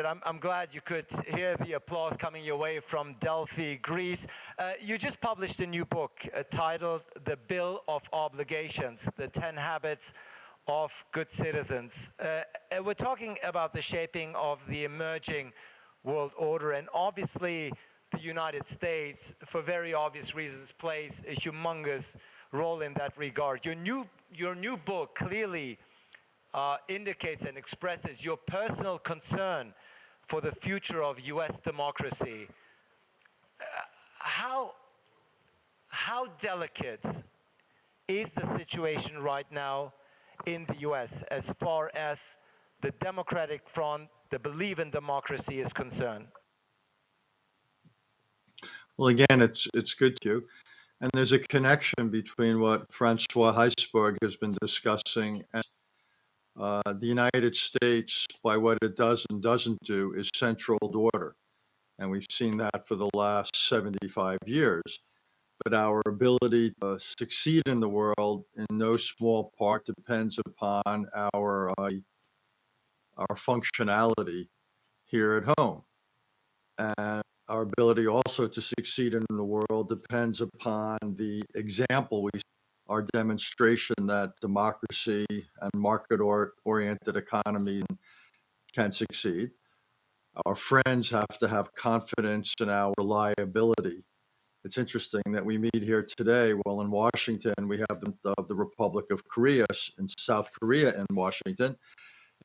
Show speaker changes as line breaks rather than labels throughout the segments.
David, I'm glad you could hear the applause coming your way from Delphi, Greece. You just published a new book titled The Bill of Obligations, The 10 Habits of Good Citizens. We're talking about the shaping of the emerging world order, and obviously the United States, for very obvious reasons, plays a humongous role in that regard. Your new book clearly indicates and expresses your personal concern for the future of US democracy. How delicate is the situation right now in the US as far as the Democratic Front, the belief in democracy, is concerned?
Well, again, it's good to you. And there's a connection between what Francois Heisberg has been discussing and the United States, by what it does and doesn't do, is central order. And we've seen that for the last 75 years. But our ability to succeed in the world, in no small part, depends upon our functionality here at home. And our ability also to succeed in the world depends upon the example we see, our demonstration that democracy and market-oriented economy can succeed. Our friends have to have confidence in our reliability. It's interesting that we meet here today. Well, in Washington, we have the Republic of Korea, in South Korea in Washington.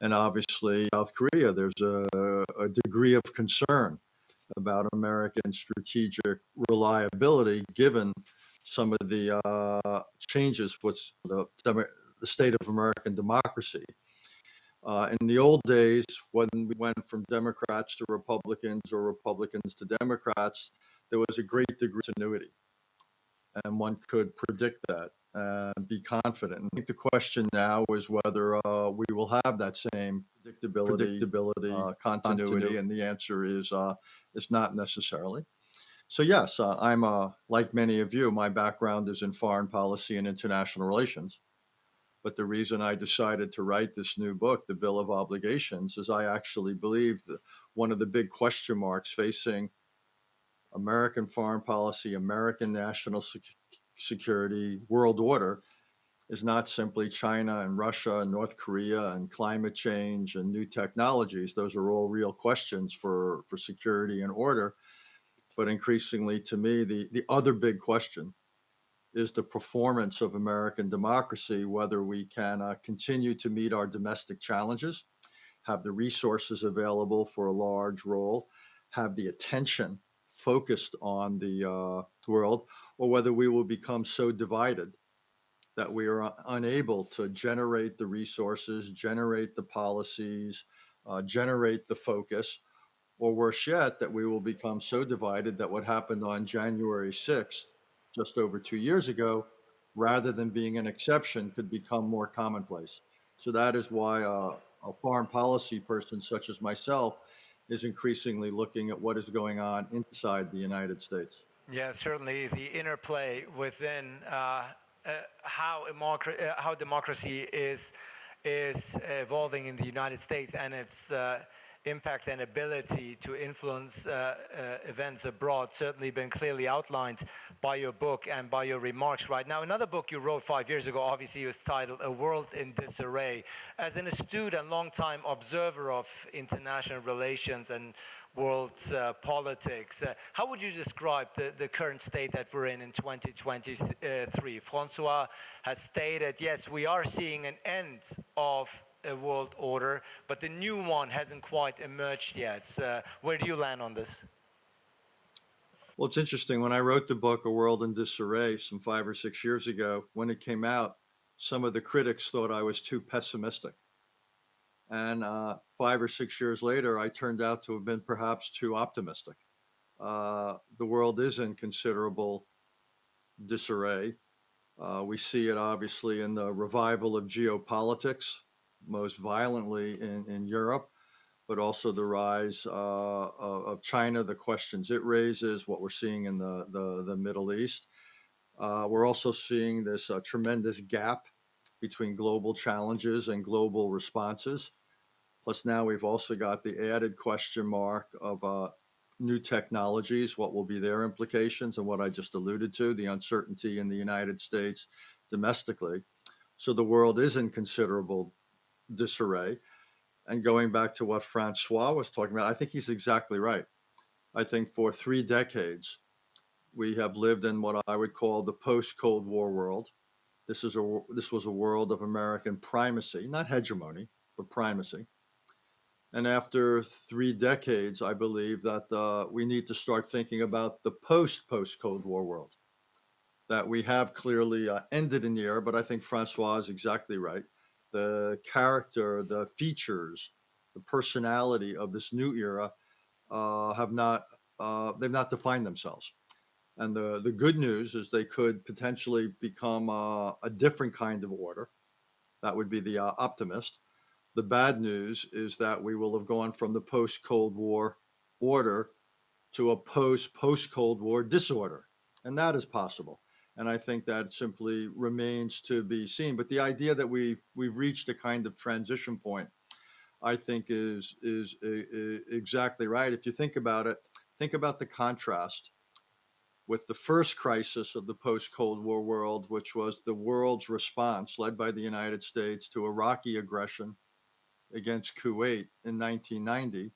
And obviously, South Korea, there's a degree of concern about American strategic reliability, given some of the changes with the state of American democracy. In the old days, when we went from Democrats to Republicans or Republicans to Democrats, there was a great degree of continuity, and one could predict that and be confident. And I think the question now is whether we will have that same predictability, continuity, and the answer is not necessarily. So yes, I'm like many of you. My background is in foreign policy and international relations. But the reason I decided to write this new book, The Bill of Obligations, is I actually believe that one of the big question marks facing American foreign policy, American national security, world order is not simply China and Russia and North Korea and climate change and new technologies. Those are all real questions for security and order. But increasingly, to me, the other big question is the performance of American democracy, whether we can continue to meet our domestic challenges, have the resources available for a large role, have the attention focused on the world, or whether we will become so divided that we are unable to generate the resources, generate the policies, generate the focus, or worse yet, that we will become so divided that what happened on January 6th, just over 2 years ago, rather than being an exception, could become more commonplace. So that is why a foreign policy person such as myself is increasingly looking at what is going on inside the United States.
Yeah, certainly the interplay within how democracy is evolving in the United States and its impact and ability to influence events abroad certainly been clearly outlined by your book and by your remarks right now. Another book you wrote 5 years ago, obviously, was titled A World in Disarray. As an astute and longtime observer of international relations and world politics, how would you describe the current state that we're in 2023? Francois has stated, yes, we are seeing an end of a world order, but the new one hasn't quite emerged yet. Where do you land on this?
Well, it's interesting. When I wrote the book, A World in Disarray, some 5 or 6 years ago, when it came out, some of the critics thought I was too pessimistic. And 5 or 6 years later, I turned out to have been perhaps too optimistic. The world is in considerable disarray. We see it obviously in the revival of geopolitics, most violently in Europe, but also the rise of China, the questions it raises, what we're seeing in the Middle East. We're also seeing this tremendous gap between global challenges and global responses. Plus, now we've also got the added question mark of new technologies, what will be their implications, and what I just alluded to, the uncertainty in the United States domestically. So the world is in considerable disarray. And going back to what Francois was talking about, I think he's exactly right. I think for 3 decades, we have lived in what I would call the post-Cold War world. This was a world of American primacy, not hegemony, but primacy. And after 3 decades, I believe that we need to start thinking about the post-Cold War world. That we have clearly ended in the era, but I think Francois is exactly right. The character, the features, the personality of this new era have not they've not defined themselves. And the good news is they could potentially become a different kind of order. That would be the optimist. The bad news is that we will have gone from the post Cold War order to a post Cold War disorder, and that is possible. And I think that simply remains to be seen. But the idea that we've reached a kind of transition point, I think, is exactly right. If you think about it, think about the contrast with the first crisis of the post Cold War world, which was the world's response, led by the United States, to Iraqi aggression against Kuwait in 1990.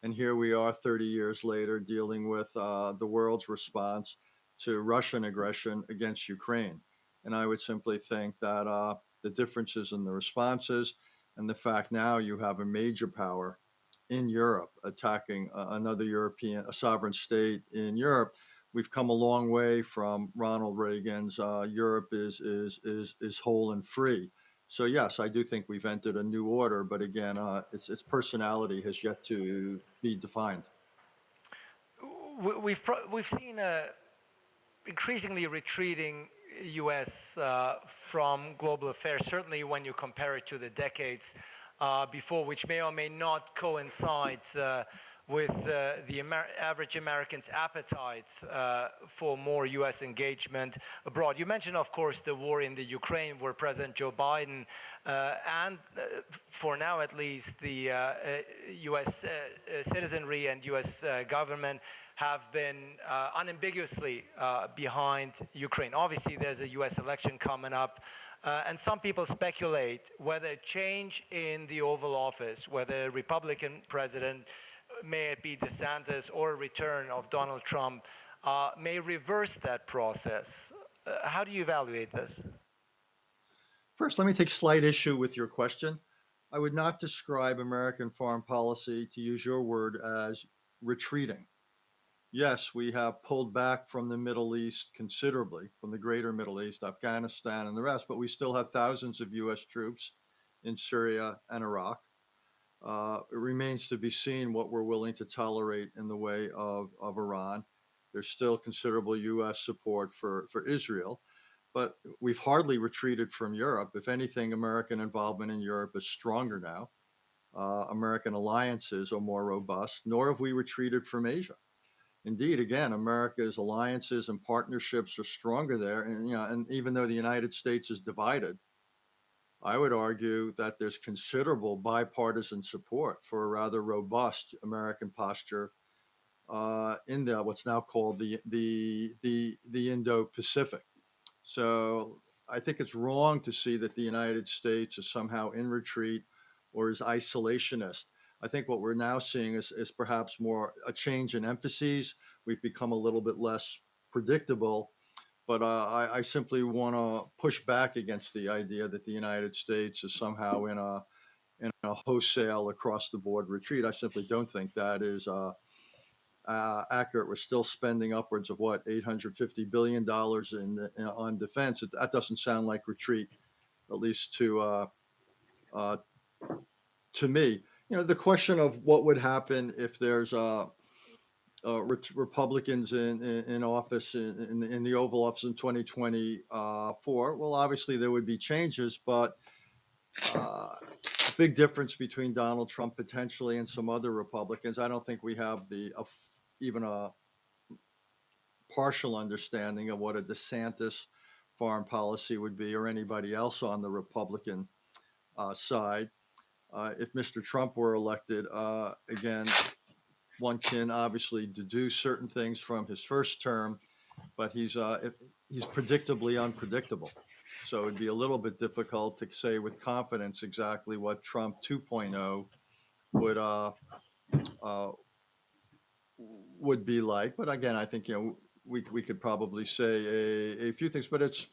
And here we are 30 years later dealing with the world's response to Russian aggression against Ukraine. And I would simply think that the differences in the responses and the fact now you have a major power in Europe attacking another European, a sovereign state in Europe. We've come a long way from Ronald Reagan's Europe is whole and free. So yes, I do think we've entered a new order, but again, its personality has yet to be defined.
We've seen a increasingly retreating U.S. From global affairs, certainly when you compare it to the decades before, which may or may not coincide with the average American's appetite for more U.S. engagement abroad. You mentioned, of course, the war in the Ukraine, where President Joe Biden and, for now at least, the U.S. Citizenry and U.S. Government have been unambiguously behind Ukraine. Obviously, there's a U.S. election coming up, and some people speculate whether a change in the Oval Office, whether a Republican president, may it be DeSantis, or a return of Donald Trump, may reverse that process. How do you evaluate this?
First, let me take slight issue with your question. I would not describe American foreign policy, to use your word, as retreating. Yes, we have pulled back from the Middle East considerably, from the greater Middle East, Afghanistan, and the rest, but we still have thousands of U.S. troops in Syria and Iraq. It remains to be seen what we're willing to tolerate in the way of Iran. There's still considerable U.S. support for Israel, but we've hardly retreated from Europe. If anything, American involvement in Europe is stronger now. American alliances are more robust, nor have we retreated from Asia. Indeed, again, America's alliances and partnerships are stronger there. And, and even though the United States is divided, I would argue that there's considerable bipartisan support for a rather robust American posture in what's now called the Indo-Pacific. So I think it's wrong to see that the United States is somehow in retreat or is isolationist. I think what we're now seeing is perhaps more a change in emphases. We've become a little bit less predictable, but I simply want to push back against the idea that the United States is somehow in a wholesale across the board retreat. I simply don't think that is accurate. We're still spending upwards of what, $850 billion on defense. That doesn't sound like retreat, at least uh, to me. The question of what would happen if there's Republicans in office in the Oval Office in 2024. Well, obviously there would be changes, but big difference between Donald Trump potentially and some other Republicans. I don't think we have even a partial understanding of what a DeSantis foreign policy would be, or anybody else on the Republican side. If Mr. Trump were elected, again, one can obviously deduce certain things from his first term, but he's predictably unpredictable. So it'd be a little bit difficult to say with confidence exactly what Trump 2.0 would uh, uh, would be like. But again, I think we could probably say a few things, but it's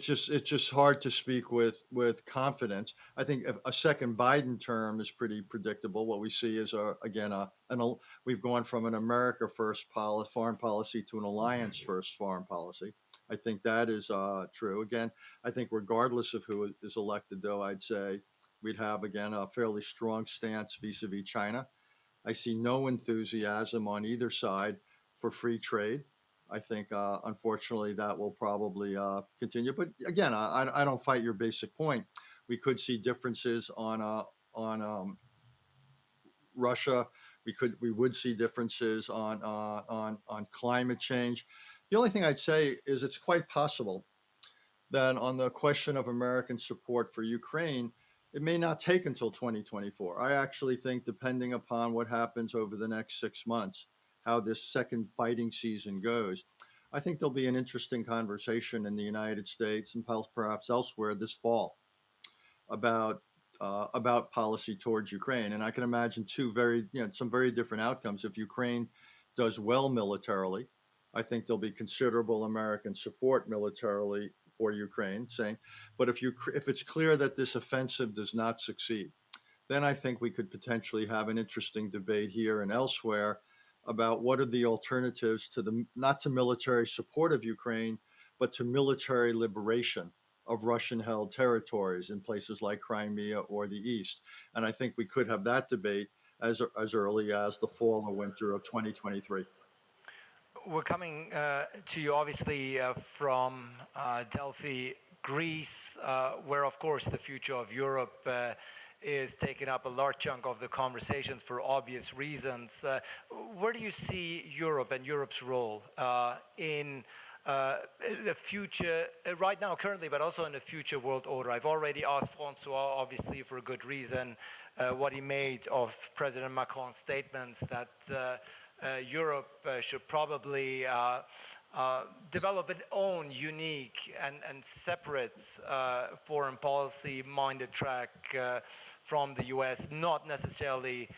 just hard to speak with confidence. I think a second Biden term is pretty predictable. What we see is again we've gone from an America first foreign policy to an alliance first foreign policy. I think that is true. Again, I think regardless of who is elected, though, I'd say we'd have again a fairly strong stance vis-a-vis China. I see no enthusiasm on either side for free trade. I think, unfortunately, that will probably continue. But again, I don't fight your basic point. We could see differences on Russia. We would see differences on climate change. The only thing I'd say is it's quite possible that on the question of American support for Ukraine, it may not take until 2024. I actually think, depending upon what happens over the next 6 months, how this second fighting season goes, I think there'll be an interesting conversation in the United States and perhaps elsewhere this fall about about policy towards Ukraine. And I can imagine some very different outcomes. If Ukraine does well militarily, I think there'll be considerable American support militarily for Ukraine. But if it's clear that this offensive does not succeed, then I think we could potentially have an interesting debate here and elsewhere about what are the alternatives to the not to military support of Ukraine, but to military liberation of Russian held territories in places like Crimea or the East. And I think we could have that debate as early as the fall or winter of 2023.
We're coming to you obviously from Delphi, Greece, where of course the future of Europe is taking up a large chunk of the conversations for obvious reasons. Where do you see Europe and Europe's role in the future, right now, currently, but also in the future world order? I've already asked Francois, obviously for a good reason, what he made of President Macron's statements that Europe should probably develop its own unique and separate foreign policy minded track from the US, not necessarily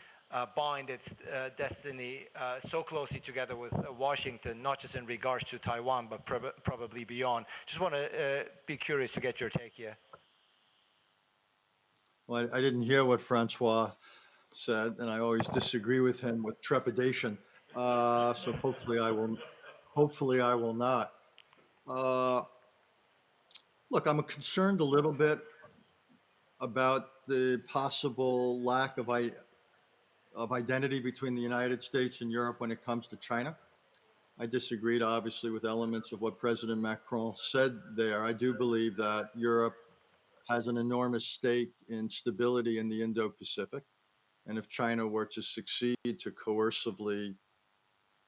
bind its destiny so closely together with Washington, not just in regards to Taiwan, but probably beyond. Just want to be curious to get your take here.
Well, I didn't hear what Francois said, and I always disagree with him with trepidation. So hopefully I will. Hopefully I will not. Uh, Look, I'm concerned a little bit about the possible lack of identity between the United States and Europe when it comes to China. I disagreed, obviously, with elements of what President Macron said there. I do believe that Europe has an enormous stake in stability in the Indo-Pacific. And if China were to succeed to coercively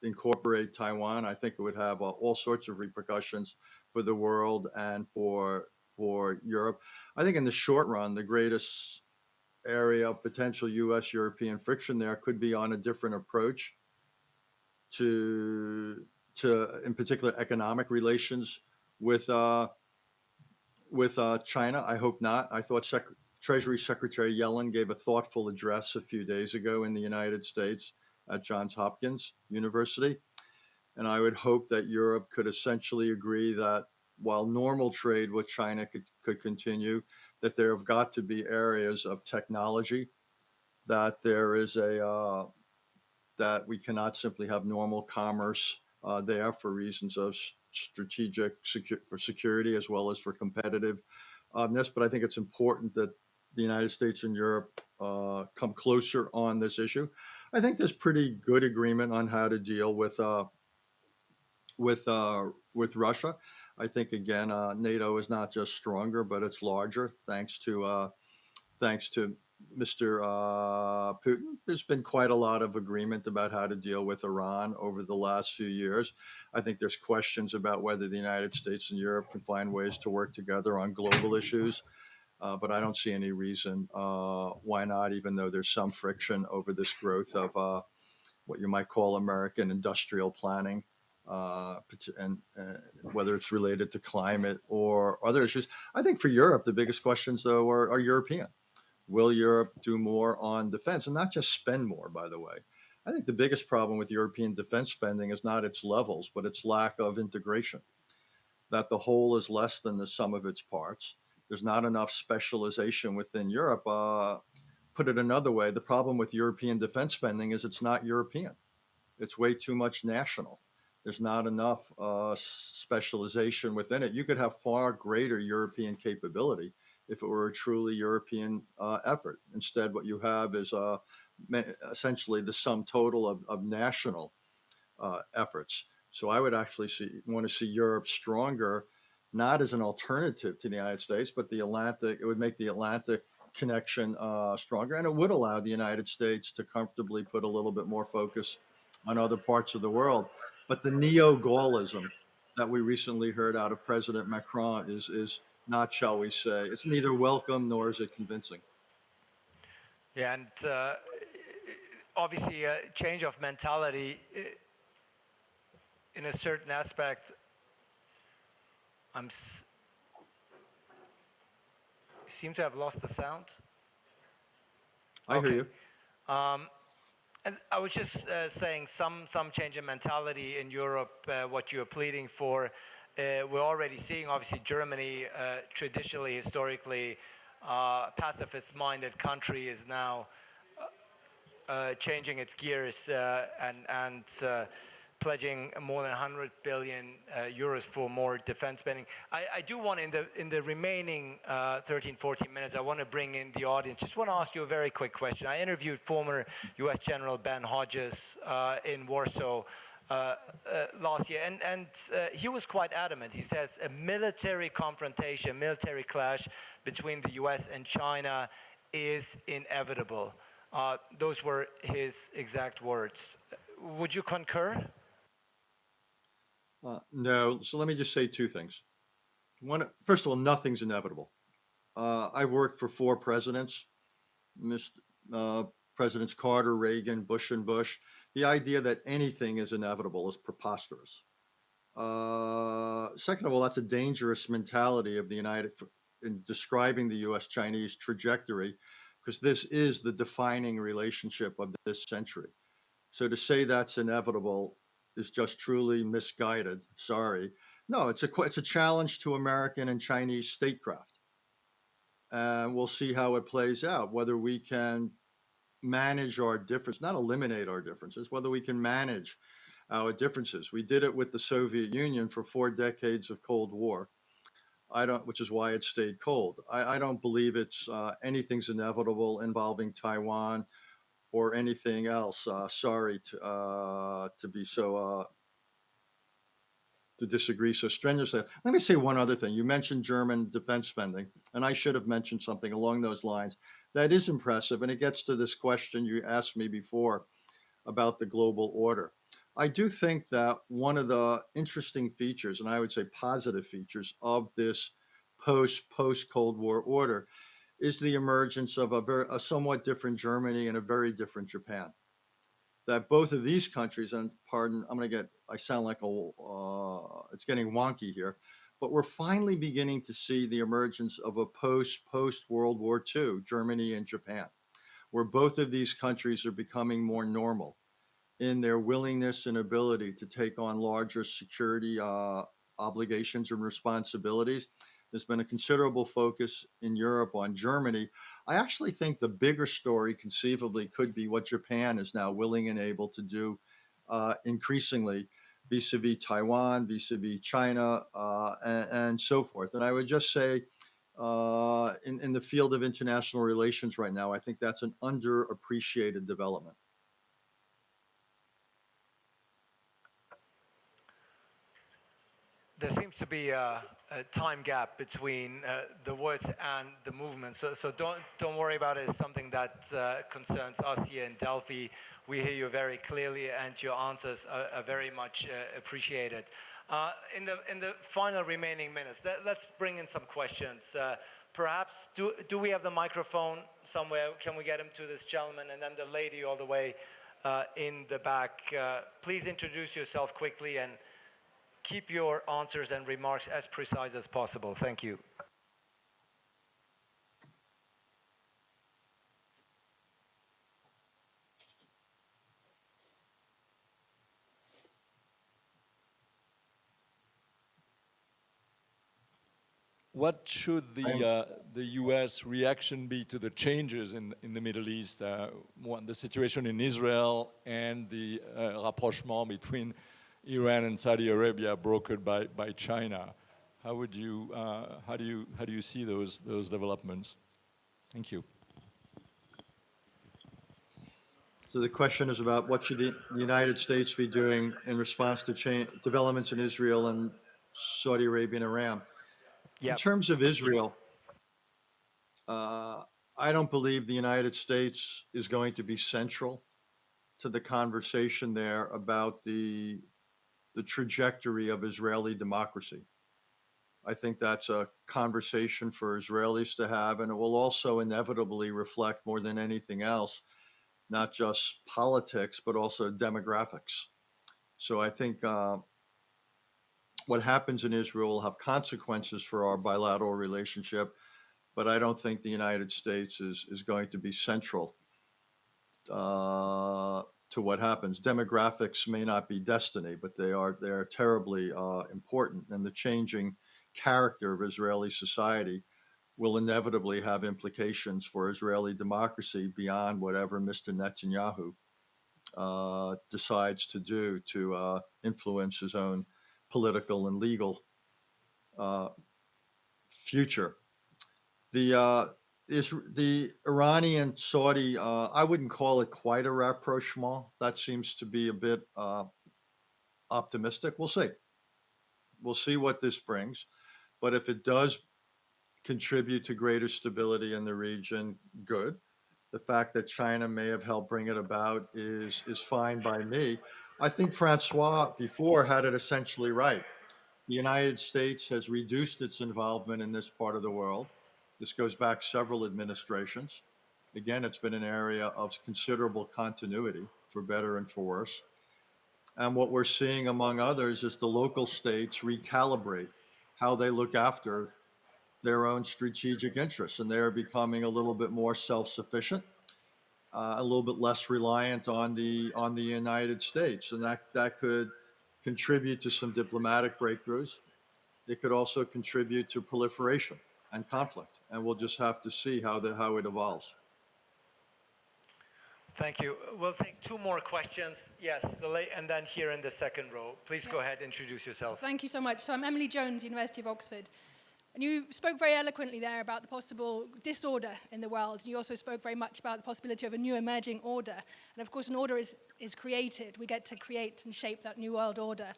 incorporate Taiwan, I think it would have all sorts of repercussions for the world and for Europe. I think in the short run, the greatest area of potential U.S. European friction there could be on a different approach to in particular economic relations with China. I hope not. I thought Treasury Secretary Yellen gave a thoughtful address a few days ago in the United States at Johns Hopkins University. And I would hope that Europe could essentially agree that while normal trade with China could continue, that there have got to be areas of technology that there is that we cannot simply have normal commerce there for reasons of for security as well as for competitiveness. But I think it's important that the United States and Europe come closer on this issue. I think there's pretty good agreement on how to deal with Russia. I think again, NATO is not just stronger, but it's larger thanks to Mr. Putin. There's been quite a lot of agreement about how to deal with Iran over the last few years. I think there's questions about whether the United States and Europe can find ways to work together on global issues. But I don't see any reason why not, even though there's some friction over this growth of what you might call American industrial planning, and whether it's related to climate or other issues. I think for Europe, the biggest questions, though, are European. Will Europe do more on defense, and not just spend more, by the way? I think the biggest problem with European defense spending is not its levels, but its lack of integration, that the whole is less than the sum of its parts. There's not enough specialization within Europe. Put it another way, the problem with European defense spending is it's not European. It's way too much national. There's not enough specialization within it. You could have far greater European capability if it were a truly European effort. Instead, what you have is essentially the sum total of national efforts. So I would actually want to see Europe stronger, not as an alternative to the United States, but the Atlantic. It would make the Atlantic connection stronger, and it would allow the United States to comfortably put a little bit more focus on other parts of the world. But the neo-Gaullism that we recently heard out of President Macron is not, shall we say, it's neither welcome nor is it convincing.
Yeah, and obviously a change of mentality in a certain aspect. Seem to have lost the sound.
I hear you.
And I was just saying some change in mentality in Europe, what you're pleading for. We're already seeing, obviously, Germany, traditionally, historically, pacifist-minded country, is now changing its gears and pledging more than 100 billion euros for more defense spending. I do want, in the remaining 13, 14 minutes, I want to bring in the audience. Just want to ask you a very quick question. I interviewed former U.S. General Ben Hodges in Warsaw last year, and he was quite adamant. He says a military confrontation, military clash between the U.S. and China is inevitable. Those were his exact words. Would you concur?
No. So let me just say two things. First of all, nothing's inevitable. I've worked for 4 presidents, Presidents Carter, Reagan, Bush, and Bush. The idea that anything is inevitable is preposterous. Second of all, that's a dangerous mentality of the in describing the U.S.-Chinese trajectory, because this is the defining relationship of this century. So to say that's inevitable is just truly misguided. Sorry. No, it's a challenge to American and Chinese statecraft. And we'll see how it plays out, whether we can manage our differences, not eliminate our differences, whether we can manage our differences. We did it with the Soviet Union for 4 decades of Cold War. Which is why it stayed cold. I don't believe it's anything's inevitable involving Taiwan or anything else. Sorry to be so to disagree so strenuously. Let me say one other thing. You mentioned German defense spending, and I should have mentioned something along those lines. That is impressive, and it gets to this question you asked me before about the global order. I do think that one of the interesting features, and I would say positive features, of this post Cold War order is the emergence of a somewhat different Germany and a very different Japan. That both of these countries, and pardon, I sound like it's getting wonky here, but we're finally beginning to see the emergence of a post World War II, Germany and Japan, where both of these countries are becoming more normal in their willingness and ability to take on larger security obligations and responsibilities. There's been a considerable focus in Europe on Germany. I actually think the bigger story conceivably could be what Japan is now willing and able to do increasingly vis-a-vis Taiwan, vis-a-vis China, and so forth. And I would just say in the field of international relations right now, I think that's an underappreciated development.
There seems to be a time gap between the words and the movement. So don't worry about it. It's something that concerns us here in Delphi. We hear you very clearly, and your answers are very much appreciated. In the final remaining minutes, let's bring in some questions. perhaps, do we have the microphone somewhere? Can we get him to this gentleman? And then the lady all the way in the back. Please introduce yourself quickly and keep your answers and remarks as precise as possible. Thank you.
What should the U.S. reaction be to the changes in the Middle East, the situation in Israel and the rapprochement between Iran and Saudi Arabia brokered by China? How do you see those developments? Thank you.
So the question is about what should the United States be doing in response to developments in Israel and Saudi Arabia and Iran. In terms of Israel, I don't believe the United States is going to be central to the conversation there about the trajectory of Israeli democracy. I think that's a conversation for Israelis to have, and it will also inevitably reflect more than anything else, not just politics, but also demographics. So I think what happens in Israel will have consequences for our bilateral relationship, but I don't think the United States is going to be central to what happens. Demographics may not be destiny, but they are terribly important, and the changing character of Israeli society will inevitably have implications for Israeli democracy beyond whatever Mr. Netanyahu decides to do to influence his own political and legal future. The Iranian Saudi, I wouldn't call it quite a rapprochement. That seems to be a bit optimistic. We'll see. We'll see what this brings. But if it does contribute to greater stability in the region, good. The fact that China may have helped bring it about is fine by me. I think Francois before had it essentially right. The United States has reduced its involvement in this part of the world. This goes back several administrations. Again, it's been an area of considerable continuity, for better and for worse. And what we're seeing, among others, is the local states recalibrate how they look after their own strategic interests, and they are becoming a little bit more self-sufficient, a little bit less reliant on the United States, and that could contribute to some diplomatic breakthroughs. It could also contribute to proliferation and conflict, and we'll just have to see how it evolves.
Thank you. We'll take two more questions. Yes, and then here in the second row. Please go ahead, introduce yourself.
Thank you so much. So I'm Emily Jones, University of Oxford. And you spoke very eloquently there about the possible disorder in the world. And you also spoke very much about the possibility of a new emerging order. And of course, an order is created. We get to create and shape that new world order.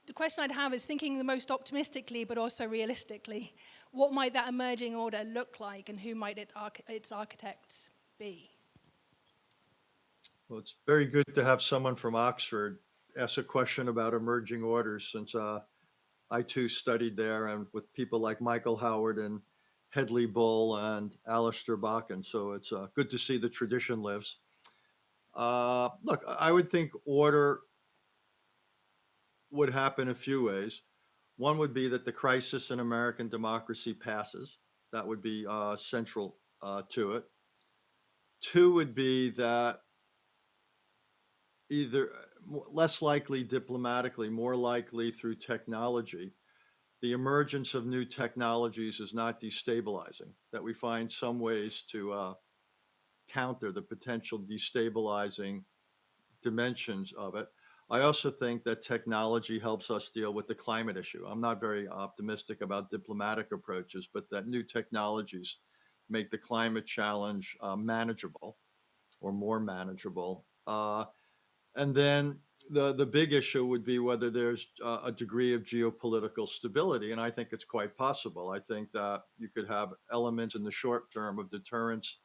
The question I'd have is thinking the most optimistically, but also realistically, what might that emerging order look like and who might its architects be?
Well, it's very good to have someone from Oxford ask a question about emerging orders, since I too studied there, and with people like Michael Howard and Hedley Bull and Alistair Bakken. So it's good to see the tradition lives. Look, I would think order would happen a few ways. One would be that the crisis in American democracy passes. That would be central to it. Two would be that either less likely diplomatically, more likely through technology, the emergence of new technologies is not destabilizing, that we find some ways to counter the potential destabilizing dimensions of it. I also think that technology helps us deal with the climate issue. I'm not very optimistic about diplomatic approaches, but that new technologies make the climate challenge manageable or more manageable. And then the big issue would be whether there's a degree of geopolitical stability, and I think it's quite possible. I think that you could have elements in the short term of deterrence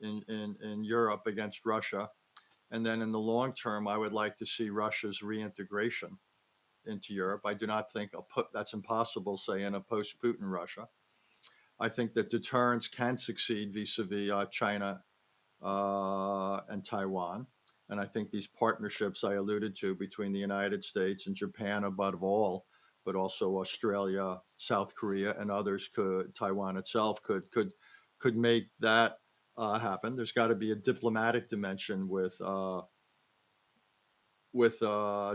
in Europe against Russia, and then in the long term, I would like to see Russia's reintegration into Europe. I do not think that's impossible, say, in a post-Putin Russia. I think that deterrence can succeed vis-a-vis China and Taiwan. And I think these partnerships I alluded to between the United States and Japan above all, but also Australia, South Korea, and others Taiwan itself could make that happen. There's got to be a diplomatic dimension with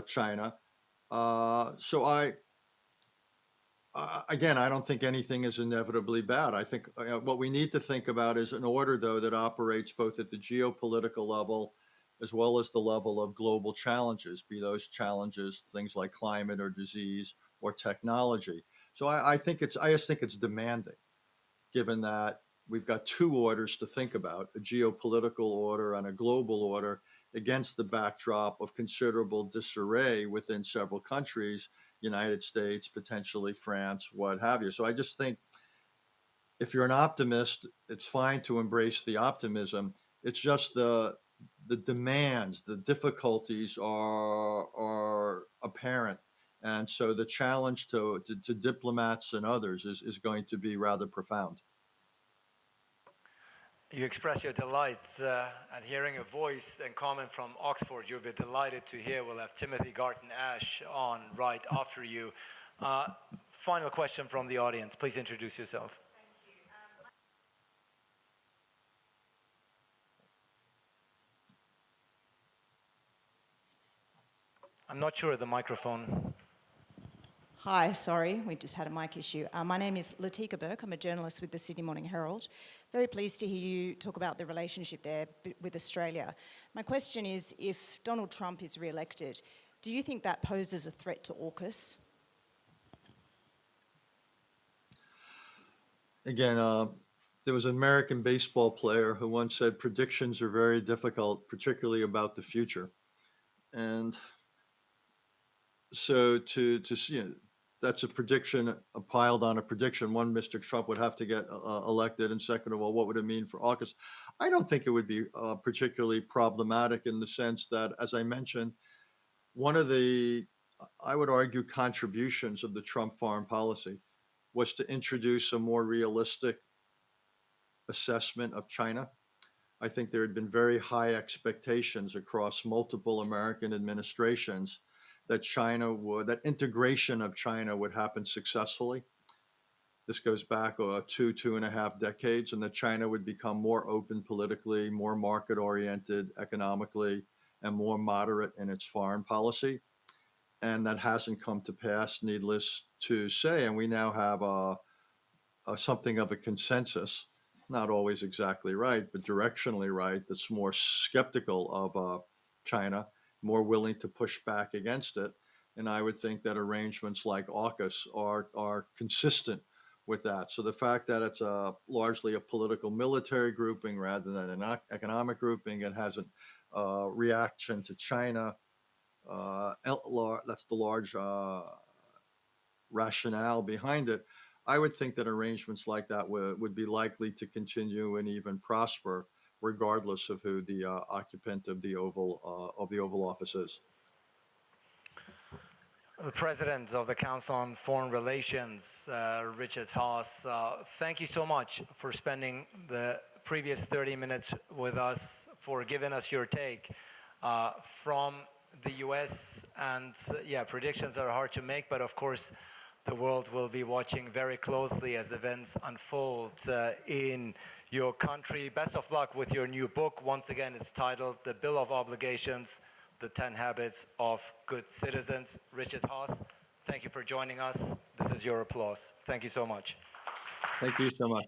China. So again, I don't think anything is inevitably bad. I think what we need to think about is an order, though, that operates both at the geopolitical level as well as the level of global challenges, be those challenges things like climate or disease or technology. So I just think it's demanding, given that we've got two orders to think about, a geopolitical order and a global order, against the backdrop of considerable disarray within several countries, United States, potentially France, what have you. So I just think if you're an optimist, it's fine to embrace the optimism. It's just the demands, the difficulties are apparent. And so the challenge to diplomats and others is going to be rather profound.
You express your delight at hearing a voice and comment from Oxford. You'll be delighted to hear. We'll have Timothy Garton-Ash on right after you. Final question from the audience. Please introduce yourself. I'm not sure of the microphone.
Hi, sorry, we just had a mic issue. My name is Latika Burke. I'm a journalist with the Sydney Morning Herald. Very pleased to hear you talk about the relationship there with Australia. My question is, if Donald Trump is re-elected, do you think that poses a threat to AUKUS?
Again, there was an American baseball player who once said predictions are very difficult, particularly about the future. And so that's a prediction piled on a prediction. One, Mr. Trump would have to get elected, and second of all, what would it mean for AUKUS? I don't think it would be particularly problematic in the sense that, as I mentioned, one of the, I would argue, contributions of the Trump foreign policy was to introduce a more realistic assessment of China. I think there had been very high expectations across multiple American administrations that that integration of China would happen successfully. This goes back 2.5 decades, and that China would become more open politically, more market-oriented economically, and more moderate in its foreign policy. And that hasn't come to pass, needless to say. And we now have something of a consensus, not always exactly right, but directionally right, that's more skeptical of China, more willing to push back against it. And I would think that arrangements like AUKUS are consistent with that. So the fact that it's largely a political military grouping rather than an economic grouping, it has a reaction to China. That's the large rationale behind it. I would think that arrangements like that would be likely to continue and even prosper, regardless of who the occupant of the Oval Office is.
The President of the Council on Foreign Relations, Richard Haass, thank you so much for spending the previous 30 minutes with us, for giving us your take from the US. And yeah, predictions are hard to make, but of course, the world will be watching very closely as events unfold in your country. Best of luck with your new book. Once again, it's titled The Bill of Obligations, The 10 Habits of Good Citizens. Richard Haass, thank you for joining us. This is your applause. Thank you so much.
Thank you so much.